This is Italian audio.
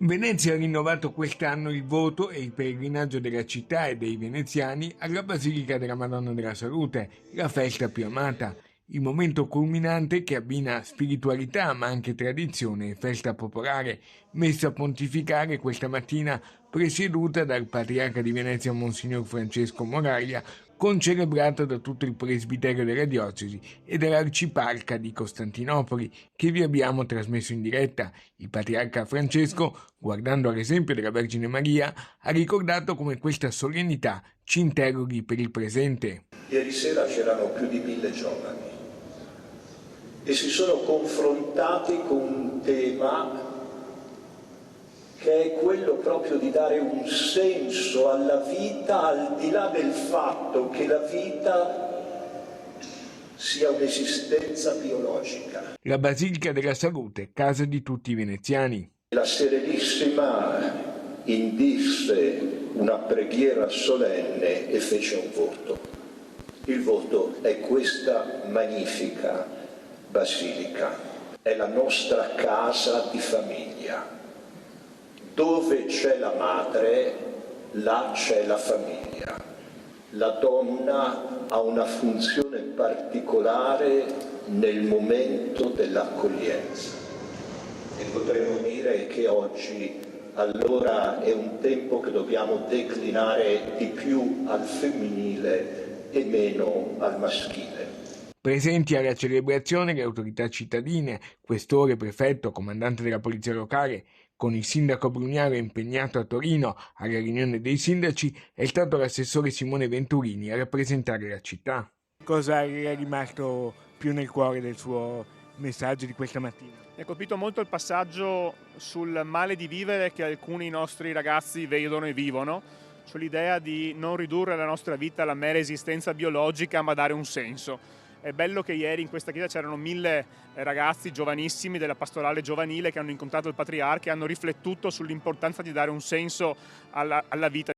Venezia ha rinnovato quest'anno il voto e il pellegrinaggio della città e dei veneziani alla Basilica della Madonna della Salute, la festa più amata, il momento culminante che abbina spiritualità ma anche tradizione e festa popolare, messa a pontificare questa mattina presieduta dal patriarca di Venezia Monsignor Francesco Moraglia, concelebrata da tutto il presbiterio della diocesi e dall'arciparca di Costantinopoli, che vi abbiamo trasmesso in diretta. Il patriarca Francesco, guardando all'esempio della Vergine Maria, ha ricordato come questa solennità ci interroghi per il presente. Ieri sera c'erano più di 1000 giovani e si sono confrontati con un tema che è quello proprio di dare un senso alla vita, al di là del fatto che la vita sia un'esistenza biologica. La Basilica della Salute, casa di tutti i veneziani. La Serenissima indisse una preghiera solenne e fece un voto. Il voto è questa magnifica basilica, è la nostra casa di famiglia. Dove c'è la madre, là c'è la famiglia. La donna ha una funzione particolare nel momento dell'accoglienza. E potremmo dire che oggi allora è un tempo che dobbiamo declinare di più al femminile e meno al maschile. Presenti alla celebrazione le autorità cittadine, questore, prefetto, comandante della polizia locale, con il sindaco Brugnaro impegnato a Torino alla riunione dei sindaci, è stato l'assessore Simone Venturini a rappresentare la città. Cosa è rimasto più nel cuore del suo messaggio di questa mattina? Mi ha colpito molto il passaggio sul male di vivere che alcuni nostri ragazzi vedono e vivono, cioè l'idea di non ridurre la nostra vita alla mera esistenza biologica ma dare un senso. È bello che ieri in questa chiesa c'erano 1000 ragazzi giovanissimi della pastorale giovanile che hanno incontrato il patriarca e hanno riflettuto sull'importanza di dare un senso alla vita.